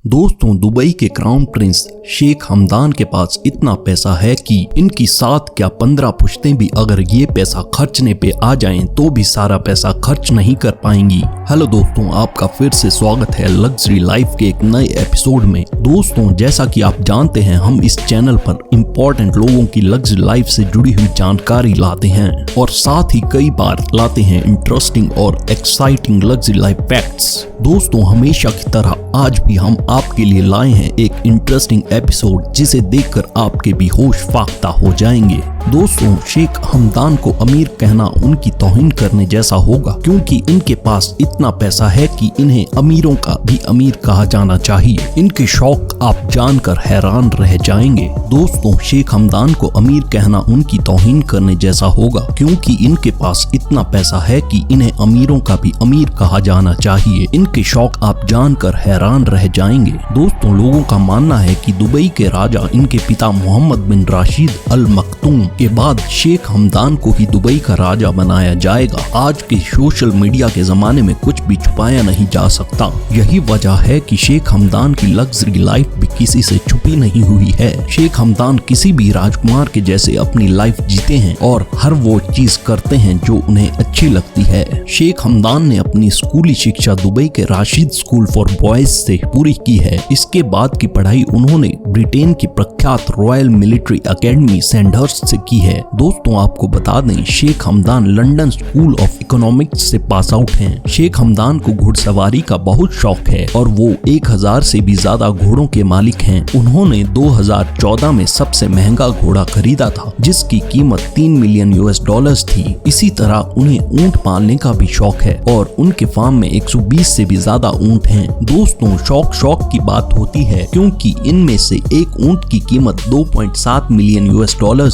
दोस्तों, दुबई के crown prince Sheikh Hamdan के पास इतना पैसा है कि इनकी 7 क्या 15 पुश्तें भी अगर ये पैसा खर्चने पे आ जाएं तो भी सारा पैसा खर्च नहीं कर पाएंगी। हेलो दोस्तों, आपका फिर से स्वागत है लग्जरी लाइफ के एक नए एपिसोड में। दोस्तों, जैसा कि आप जानते हैं, हम इस चैनल पर इम्पोर्टेंट लोगों की लग्जरी लाइफ से जुड़ी हुई जानकारी लाते हैं और साथ ही कई बार लाते हैं इंटरेस्टिंग और एक्साइटिंग लग्जरी लाइफ फैक्ट्स। दोस्तों, हमेशा की तरह आज भी हम आपके लिए लाए हैं एक इंटरेस्टिंग एपिसोड जिसे देखकर आपके भी होश फाख्ता हो जाएंगे। दोस्तों, शेख हमदान को अमीर कहना उनकी तौहीन करने जैसा होगा, क्योंकि इनके पास इतना पैसा है कि इन्हें अमीरों का भी अमीर कहा जाना चाहिए। इनके शौक आप जानकर हैरान रह जाएंगे। दोस्तों, शेख हमदान को अमीर कहना उनकी तौहीन करने जैसा होगा, क्योंकि इनके पास इतना पैसा है कि इन्हें अमीरों का भी अमीर कहा जाना चाहिए। इनके शौक आप जानकर हैरान रह जाएंगे। दोस्तों, लोगों का मानना है कि दुबई के राजा इनके पिता मोहम्मद बिन राशिद अल मखतूम के बाद शेख हमदान को ही दुबई का राजा बनाया जाएगा। आज के सोशल मीडिया के जमाने में कुछ भी छुपाया नहीं जा सकता। यही वजह है कि शेख हमदान की लग्जरी लाइफ भी किसी से छुपी नहीं हुई है। शेख हमदान किसी भी राजकुमार के जैसे अपनी लाइफ जीते हैं और हर वो चीज करते हैं जो उन्हें अच्छी लगती है। शेख हमदान ने अपनी स्कूली शिक्षा दुबई के राशिद स्कूल फॉर बॉयज से पूरी की है। इसके बाद की पढ़ाई उन्होंने ब्रिटेन की प्रख्यात रॉयल मिलिट्री एकेडमी सैंडहर्स्ट से की है। दोस्तों, आपको बता दें, Sheikh Hamdan London School of Economics से पास आउट हैं। शेख हमदान को घुड़सवारी का बहुत शौक है और वो 1000 से भी ज्यादा घोड़ों के मालिक हैं। उन्होंने 2014 में सबसे महंगा घोड़ा खरीदा था, जिसकी कीमत $3 मिलियन थी। इसी तरह उन्हें ऊंट पालने का भी शौक है और उनके फार्म में 120 से भी ज्यादा ऊंट हैं। दोस्तों, शौक की बात होती है, क्योंकि इनमें से एक ऊंट की कीमत $2.7 मिलियन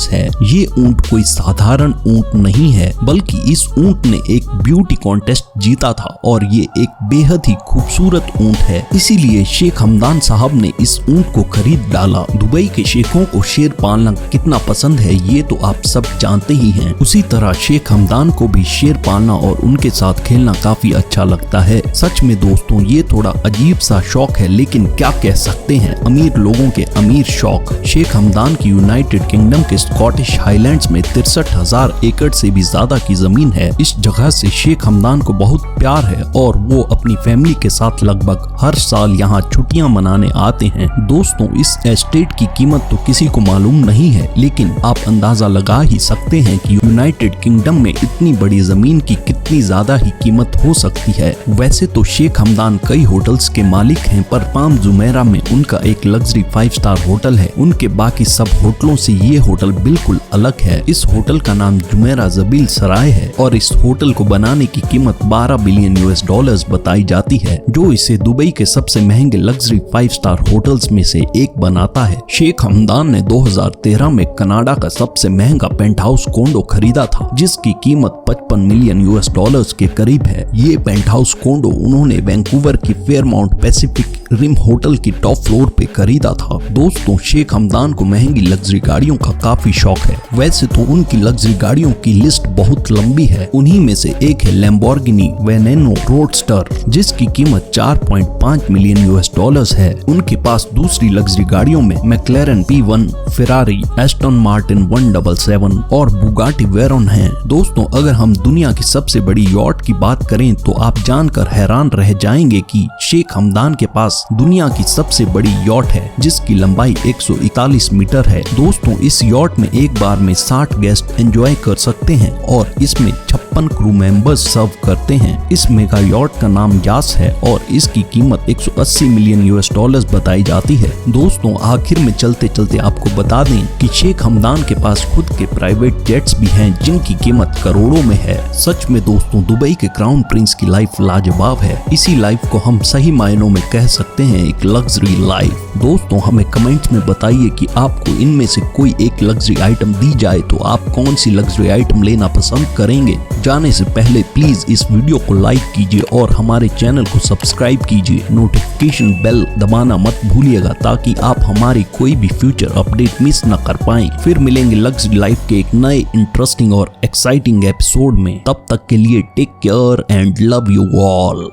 है। ये ऊंट कोई साधारण ऊंट नहीं है, बल्कि इस ऊंट ने एक ब्यूटी कॉन्टेस्ट जीता था और ये एक बेहद ही खूबसूरत ऊंट है। इसीलिए शेख हमदान साहब ने इस ऊंट को खरीद डाला। दुबई के शेखों को शेर पालना कितना पसंद है ये तो आप सब जानते ही हैं। उसी तरह शेख हमदान को भी शेर पालना और उनके साथ खेलना काफी अच्छा लगता है। सच में दोस्तों, ये थोड़ा अजीब सा शौक है, लेकिन क्या कह सकते हैं, अमीर लोगों के अमीर शौक। शेख हमदान की यूनाइटेड किंगडम के स्कॉटिश हाईलैंड्स में 63,000 एकड़ से भी ज्यादा की जमीन है। इस जगह से शेख हमदान को बहुत प्यार है और वो अपनी फैमिली के साथ लगभग हर साल यहाँ छुट्टियां मनाने आते हैं। दोस्तों, इस एस्टेट की कीमत तो किसी को मालूम नहीं है, लेकिन आप अंदाजा लगा ही सकते हैं कि यूनाइटेड किंगडम में इतनी बड़ी जमीन की कितनी ज्यादा ही कीमत हो सकती है। वैसे तो शेख हमदान कई होटल्स के मालिक हैं, पर पाम जुमेरा में उनका एक लग्जरी 5 स्टार होटल है। उनके बाकी सब होटलों से ये होटल बिल्कुल अलग है। इस होटल का नाम जुमेरा जबील सराय है और इस होटल को बनाने की कीमत $12 बिलियन बताई जाती है, जो इसे दुबई के सबसे महंगे लग्जरी 5 स्टार होटल्स में से एक बनाता है। शेख हमदान ने 2013 में कनाडा का सबसे महंगा पेंट हाउस कोंडो खरीदा था, जिसकी कीमत $55 मिलियन के करीब है। ये पेंट हाउस कोंडो उन्होंने वैंकूवर की फेयरमाउंट पैसिफिक रिम होटल की टॉप फ्लोर पे खरीदा था। दोस्तों, शेख हमदान को महंगी लग्जरी गाड़ियों का काफी शौक है। वैसे तो उनकी लग्जरी गाड़ियों की लिस्ट बहुत लंबी है। उन्हीं में से एक है लैम्बोर्गिनी वेनेनो रोडस्टर, जिसकी कीमत $4.5 मिलियन है। उनके पास दूसरी लग्जरी गाड़ियों में मैक्लेरन P1, फेरारी, एस्टन मार्टिन 177 और बुगाटी वेरॉन हैं। दोस्तों, अगर हम दुनिया की सबसे बड़ी यॉट की बात करें तो आप जानकर हैरान रह जाएंगे कि शेख हमदान के पास दुनिया की सबसे बड़ी यॉट है, जिसकी लंबाई 141 मीटर है। दोस्तों, इस यॉट में एक बार में 60 गेस्ट एंजॉय कर सकते हैं और इसमें 56 क्रू मेंबर्स सर्व करते हैं। इस मेगा यॉट का नाम यास है और इसकी कीमत $180 मिलियन बताई जाती है। दोस्तों, आखिर में चलते चलते आपको बता दें कि शेख हमदान के पास खुद के प्राइवेट जेट्स भी हैं, जिनकी कीमत करोड़ों में है। सच में दोस्तों, दुबई के क्राउन प्रिंस की लाइफ लाजवाब है। इसी लाइफ को हम सही मायनों में कह सकते हैं एक लग्जरी लाइफ। दोस्तों, हमें कमेंट्स में बताइए कि आपको इनमें से कोई एक लग्जरी आइटम दी जाए तो आप कौन सी लग्जरी आइटम लेना पसंद करेंगे। जाने से पहले प्लीज इस वीडियो को लाइक कीजिए और हमारे चैनल को सब्सक्राइब कीजिए। नोटिफिकेशन बेल दबाना मत भूलिएगा, ताकि आप हमारी कोई भी फ्यूचर अपडेट मिस न कर पाएं। फिर मिलेंगे लग्जरी लाइफ के एक नए इंटरेस्टिंग और एक्साइटिंग एपिसोड में। तब तक के लिए take care and love you all.